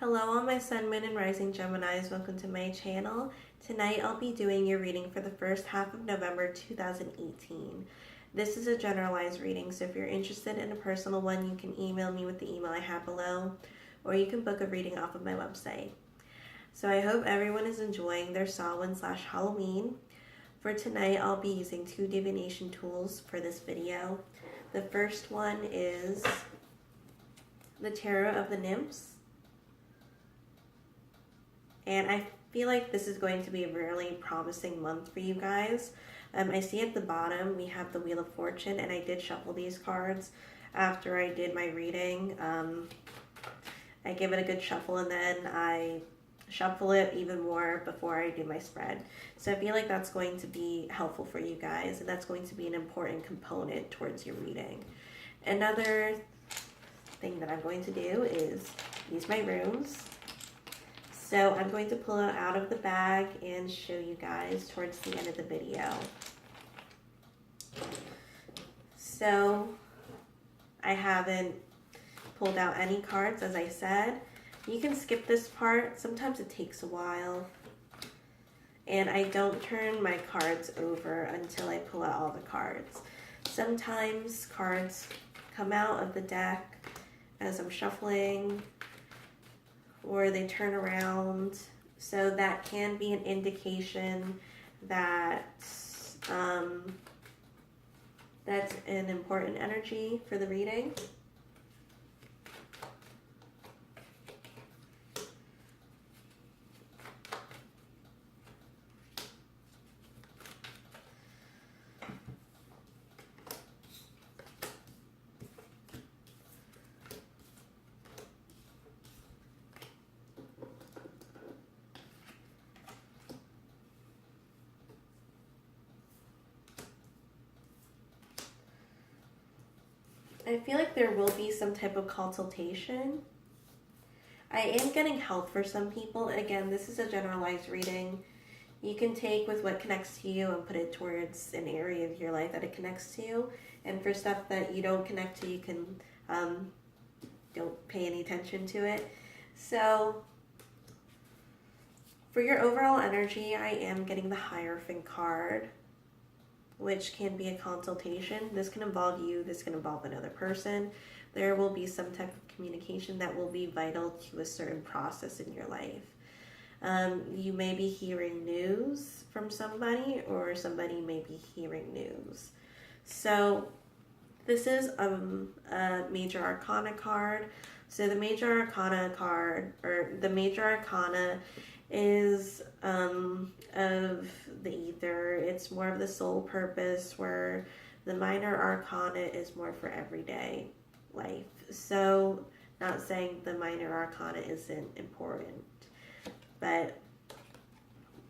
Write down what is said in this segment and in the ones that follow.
Hello all my Sun, Moon, and Rising Geminis. Welcome to my channel. Tonight I'll be doing your reading for the first half of November 2018. This is a generalized reading, so if you're interested in a personal one, you can email me with the email I have below, or you can book a reading off of my website. So I hope everyone is enjoying their Samhain/Halloween. For tonight, I'll be using two divination tools for this video. The first one is the Tarot of the Nymphs. And I feel like this is going to be a really promising month for you guys. I see at the bottom we have the Wheel of Fortune, and I did shuffle these cards after I did my reading. I give it a good shuffle and then I shuffle it even more before I do my spread. So I feel like that's going to be helpful for you guys, and that's going to be an important component towards your reading. Another thing that I'm going to do is use my runes. So I'm going to pull it out of the bag and show you guys towards the end of the video. So I haven't pulled out any cards, as I said. You can skip this part. Sometimes it takes a while. And I don't turn my cards over until I pull out all the cards. Sometimes cards come out of the deck as I'm shuffling, or they turn around, so that can be an indication that that's an important energy for the reading. I feel like there will be some type of consultation. I am getting help for some people. Again, this is a generalized reading. You can take with what connects to you and put it towards an area of your life that it connects to. And for stuff that you don't connect to, you can don't pay any attention to it. So for your overall energy, I am getting the Hierophant card, which can be a consultation. This can involve you, this can involve another person. There will be some type of communication that will be vital to a certain process in your life. You may be hearing news from somebody, or somebody may be hearing news. So this is a Major Arcana card. So the Major Arcana card, or the Major Arcana, is of the ether. It's more of the soul purpose, where the Minor Arcana is more for everyday life. So not saying the Minor Arcana isn't important, but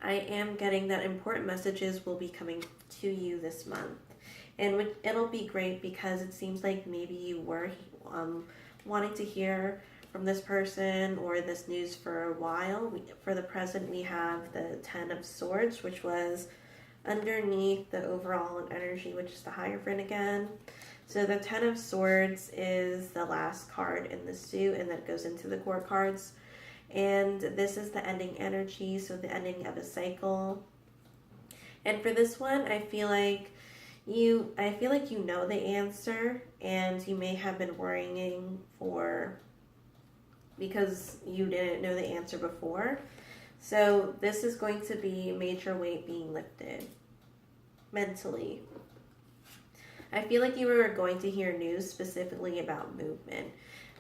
I am getting that important messages will be coming to you this month. And it'll be great because it seems like maybe you were wanting to hear from this person or this news for a while. For the present, we have the Ten of Swords, which was underneath the overall energy, which is the Hierophant again. So the Ten of Swords is the last card in the suit, and that goes into the Court cards. And this is the ending energy, so the ending of a cycle. And for this one, I feel like you know the answer, and you may have been worrying because you didn't know the answer before. So this is going to be major weight being lifted mentally. I feel like you are going to hear news specifically about movement.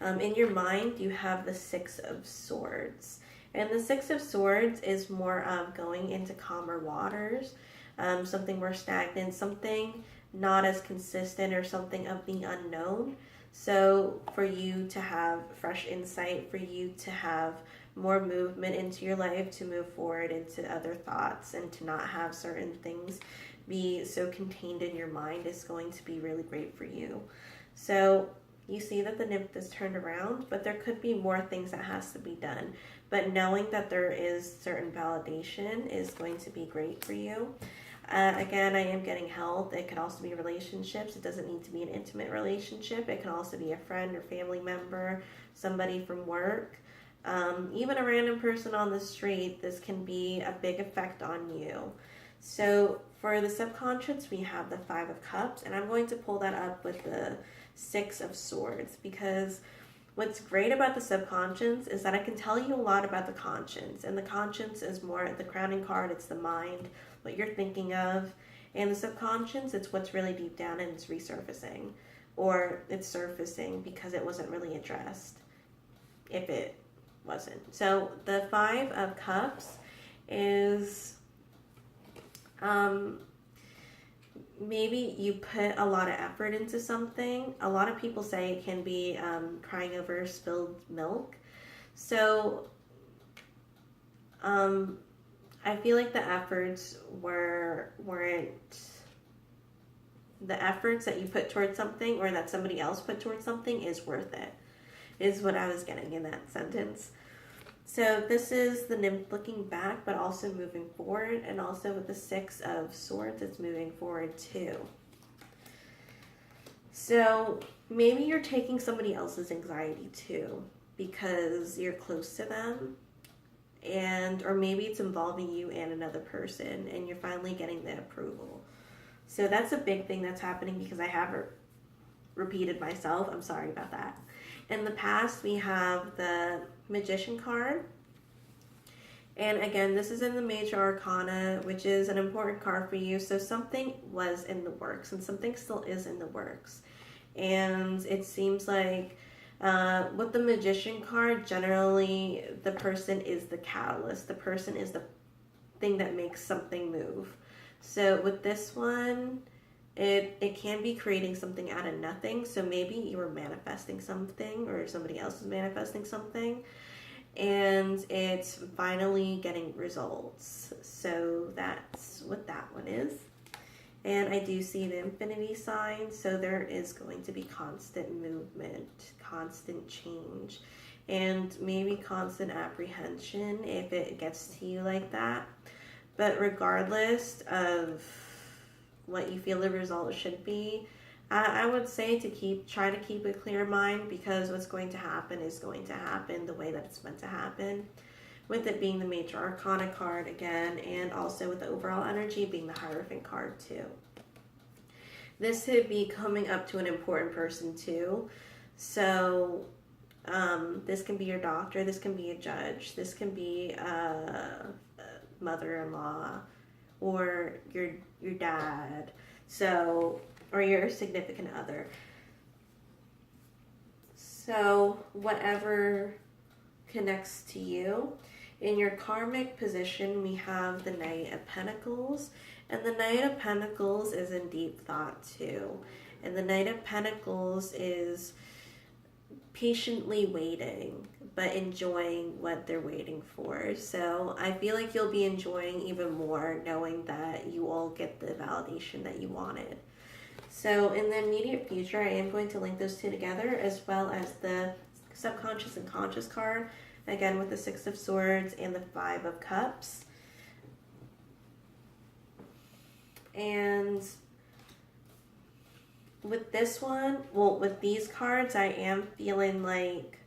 In your mind, you have the Six of Swords. And the Six of Swords is more of going into calmer waters, something more stagnant, something not as consistent, or something of the unknown. So for you to have fresh insight, for you to have more movement into your life, to move forward into other thoughts, and to not have certain things be so contained in your mind is going to be really great for you. So you see that the nymph is turned around, but there could be more things that has to be done. But knowing that there is certain validation is going to be great for you. Again, I am getting health. It could also be relationships. It doesn't need to be an intimate relationship. It can also be a friend or family member, somebody from work. even a random person on the street, this can be a big effect on you. So for the subconscious, we have the Five of Cups, and I'm going to pull that up with the Six of Swords, because what's great about the subconscious is that I can tell you a lot about the conscience, and the conscience is more the crowning card. It's the mind, what you're thinking of, and the subconscious, it's what's really deep down and it's resurfacing, or it's surfacing because it wasn't really addressed, if it wasn't. So the Five of Cups is maybe you put a lot of effort into something. A lot of people say it can be crying over spilled milk. So I feel like the efforts weren't the efforts that you put towards something, or that somebody else put towards something, is worth it, is what I was getting in that sentence. So this is the nymph looking back, but also moving forward. And also with the Six of Swords, it's moving forward too. So maybe you're taking somebody else's anxiety too, because you're close to them. Or maybe it's involving you and another person, and you're finally getting the approval. So that's a big thing that's happening, because I have repeated myself. I'm sorry about that. In the past, we have the Magician card. And again, this is in the Major Arcana, which is an important card for you. So something was in the works, and something still is in the works. And it seems like with the Magician card, generally the person is the catalyst. The person is the thing that makes something move. So with this one, it can be creating something out of nothing. So maybe you were manifesting something, or somebody else is manifesting something, and it's finally getting results. So that's what that one is. And I do see the infinity sign, so there is going to be constant movement, constant change, and maybe constant apprehension if it gets to you like that. But regardless of what you feel the result should be, I would say to try to keep a clear mind, because what's going to happen is going to happen the way that it's meant to happen. With it being the Major Arcana card again, and also with the overall energy being the Hierophant card too. This could be coming up to an important person too. So this can be your doctor, this can be a judge, this can be a mother-in-law, or your dad, so, or your significant other. So whatever connects to you. In your karmic position, we have the Knight of Pentacles, and the Knight of Pentacles is in deep thought too. And the Knight of Pentacles is patiently waiting, but enjoying what they're waiting for. So I feel like you'll be enjoying even more knowing that you all get the validation that you wanted. So in the immediate future, I am going to link those two together, as well as the subconscious and conscious card, again with the Six of Swords and the Five of Cups. And with this one, well, with these cards, I am feeling like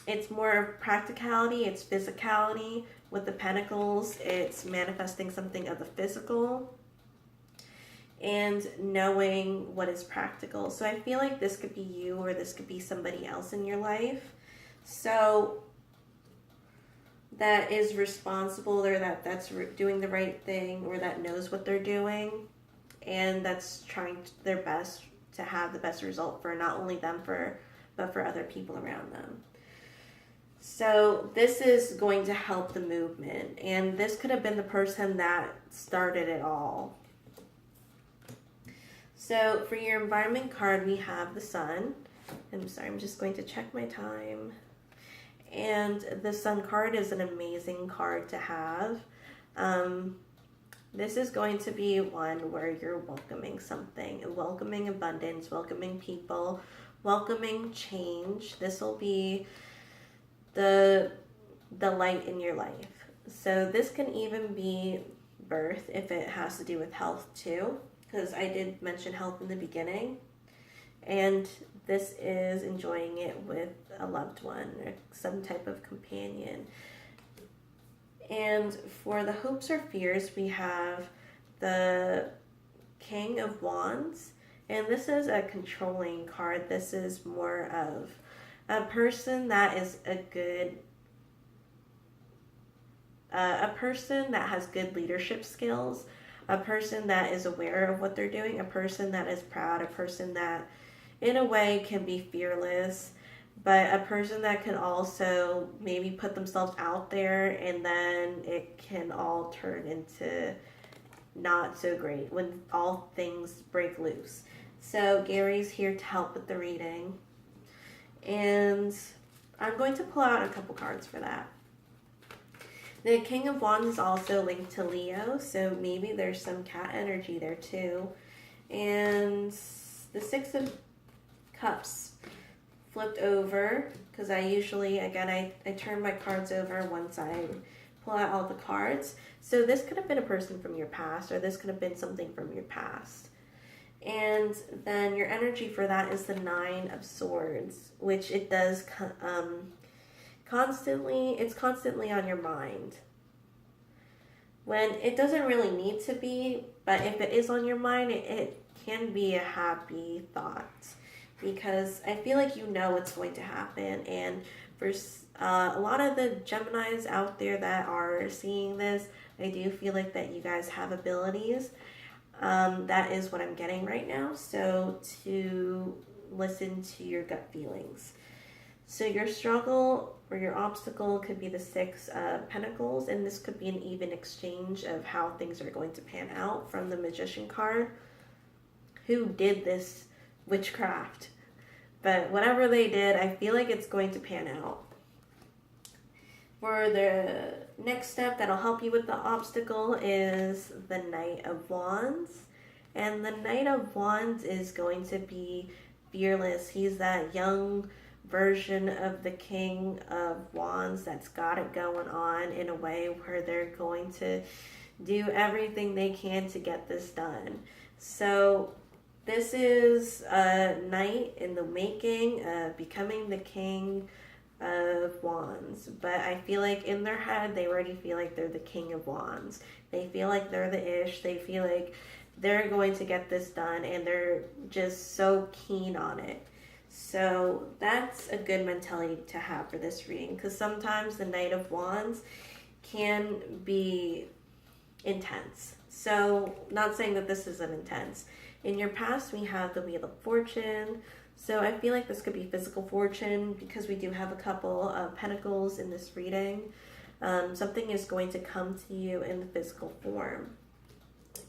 it's more of practicality, it's physicality. With the Pentacles, it's manifesting something of the physical and knowing what is practical. So I feel like this could be you, or this could be somebody else in your life. So that is responsible, or that's doing the right thing, or that knows what they're doing, and that's trying their best to have the best result for not only them, but for other people around them. So this is going to help the movement, and this could have been the person that started it all. So for your environment card, we have the Sun. I'm sorry, I'm just going to check my time. And the Sun card is an amazing card to have. This is going to be one where you're welcoming something, welcoming abundance, welcoming people, welcoming change. This will be the light in your life. So this can even be birth, if it has to do with health too, because I did mention health in the beginning. And this is enjoying it with a loved one or some type of companion. And for the hopes or fears, we have the King of Wands. And this is a controlling card. This is more of a person that is a person that has good leadership skills, a person that is aware of what they're doing, a person that is proud, a person that in a way can be fearless, but a person that can also maybe put themselves out there and then it can all turn into not so great when all things break loose. So Gary's here to help with the reading. And I'm going to pull out a couple cards for that. The King of Wands is also linked to Leo, so maybe there's some cat energy there too. And the Six of Cups flipped over, because I usually, again, I turn my cards over once I pull out all the cards. So this could have been a person from your past, or this could have been something from your past. And then your energy for that is the Nine of Swords, which it does it's constantly on your mind. When it doesn't really need to be, but if it is on your mind, it can be a happy thought, because I feel like you know what's going to happen. And for a lot of the Geminis out there that are seeing this, I do feel like that you guys have abilities. That is what I'm getting right now. So to listen to your gut feelings. So your struggle or your obstacle could be the Six of Pentacles, and this could be an even exchange of how things are going to pan out from the Magician card. Who did this witchcraft? But whatever they did, I feel like it's going to pan out. For the next step that'll help you with the obstacle is the Knight of Wands. And the Knight of Wands is going to be fearless. He's that young version of the King of Wands that's got it going on in a way where they're going to do everything they can to get this done. So this is a knight in the making of becoming the King of Wands, but I feel like in their head they already feel like they're the King of Wands. They feel like they're the ish. They feel like they're going to get this done, and they're just so keen on it. So that's a good mentality to have for this reading, because sometimes the Knight of Wands can be intense. So not saying that this isn't intense. In your past, we have the Wheel of Fortune. So I feel like this could be physical fortune, because we do have a couple of pentacles in this reading. Something is going to come to you in the physical form.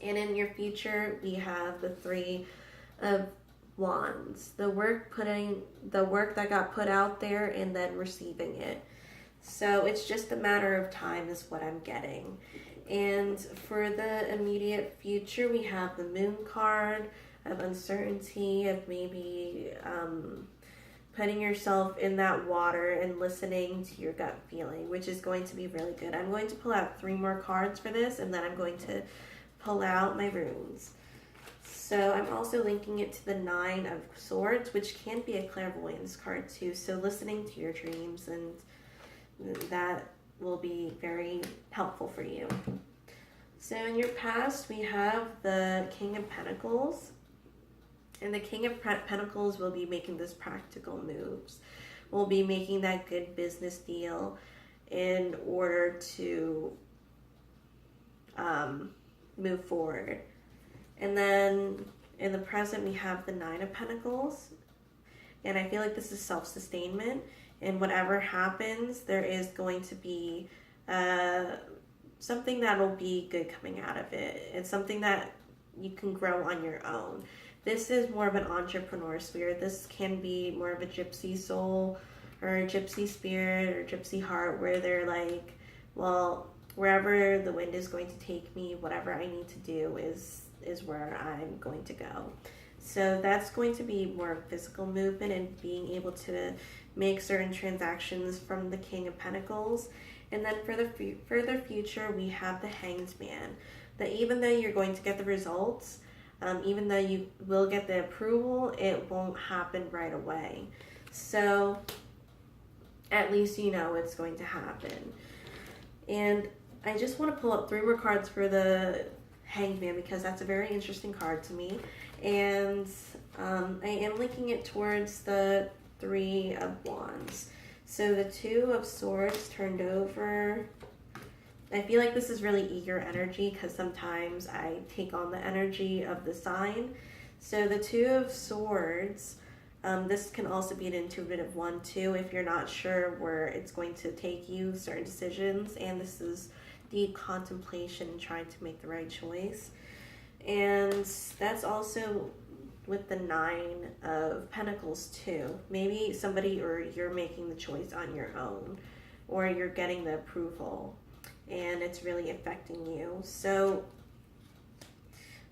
And in your future, we have the Three of Wands. The work that got put out there and then receiving it. So it's just a matter of time is what I'm getting. And for the immediate future, we have the Moon card of uncertainty, of maybe putting yourself in that water and listening to your gut feeling, which is going to be really good. I'm going to pull out 3 more cards for this, and then I'm going to pull out my runes. So I'm also linking it to the Nine of Swords, which can be a clairvoyance card too. So listening to your dreams, and that will be very helpful for you. So in your past, we have the King of Pentacles. And the King of Pentacles will be making those practical moves. Will be making that good business deal in order to move forward. And then in the present, we have the Nine of Pentacles. And I feel like this is self-sustainment. And whatever happens, there is going to be something that will be good coming out of it. It's something that you can grow on your own. This is more of an entrepreneur spirit. This can be more of a gypsy soul or a gypsy spirit or gypsy heart, where they're like, well, wherever the wind is going to take me, whatever I need to do is where I'm going to go. So that's going to be more physical movement and being able to make certain transactions from the King of Pentacles. And then for the further future, we have the Hanged Man. That even though you're going to get the results, Even though you will get the approval, it won't happen right away. So at least you know it's going to happen. And I just want to pull up 3 more cards for the Hangman because that's a very interesting card to me. And I am linking it towards the 3 of Wands. So the 2 of Swords turned over. I feel like this is really eager energy because sometimes I take on the energy of the sign. So the 2 of Swords, this can also be an intuitive one too if you're not sure where it's going to take you, certain decisions. And this is deep contemplation and trying to make the right choice. And that's also with the 9 of Pentacles too. Maybe somebody or you're making the choice on your own, or you're getting the approval and it's really affecting you. So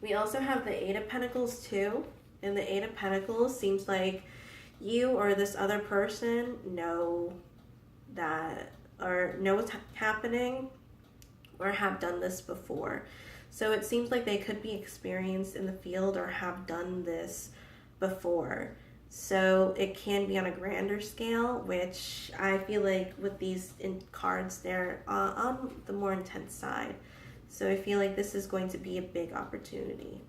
we also have the 8 of Pentacles too. And the 8 of Pentacles seems like you or this other person know that, or know what's happening, or have done this before. So it seems like they could be experienced in the field or have done this before. So it can be on a grander scale, which I feel like with these cards, they're on the more intense side. So I feel like this is going to be a big opportunity.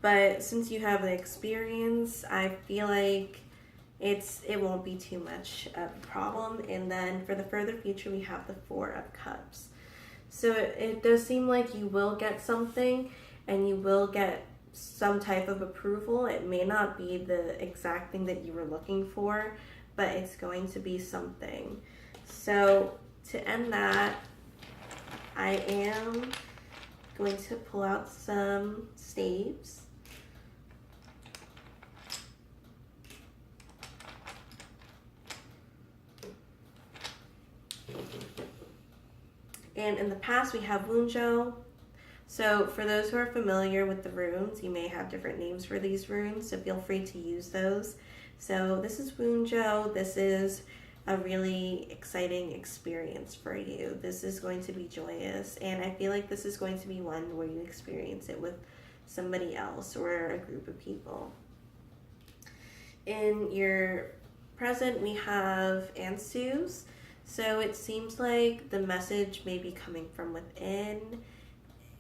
But since you have the experience, I feel like it won't be too much of a problem. And then for the further future, we have the 4 of Cups. So it does seem like you will get something and you will get some type of approval. It may not be the exact thing that you were looking for, but it's going to be something. So to end that, I am going to pull out some staves. And in the past, we have Wunjo. So for those who are familiar with the runes, you may have different names for these runes, so feel free to use those. So this is Wunjo. This is a really exciting experience for you. This is going to be joyous, and I feel like this is going to be one where you experience it with somebody else or a group of people. In your present, we have Ansus. So it seems like the message may be coming from within,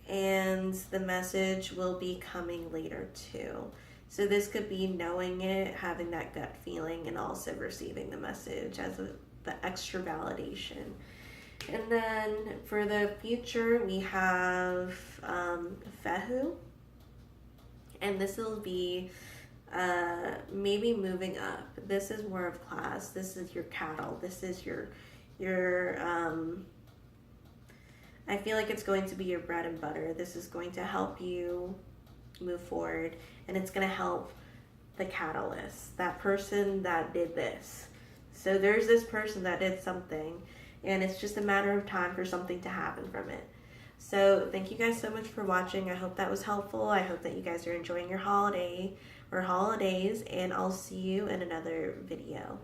and the message will be coming later too. So this could be knowing it, having that gut feeling, and also receiving the message as the extra validation. And then for the future, we have Fehu, and this will be maybe moving up. This is more of class. This is your cattle. This is your I feel like it's going to be your bread and butter. This is going to help you move forward, and it's going to help the catalyst, that person that did this. So there's this person that did something, and it's just a matter of time for something to happen from it. So thank you guys so much for watching. I hope that was helpful. I hope that you guys are enjoying your holiday or holidays, and I'll see you in another video.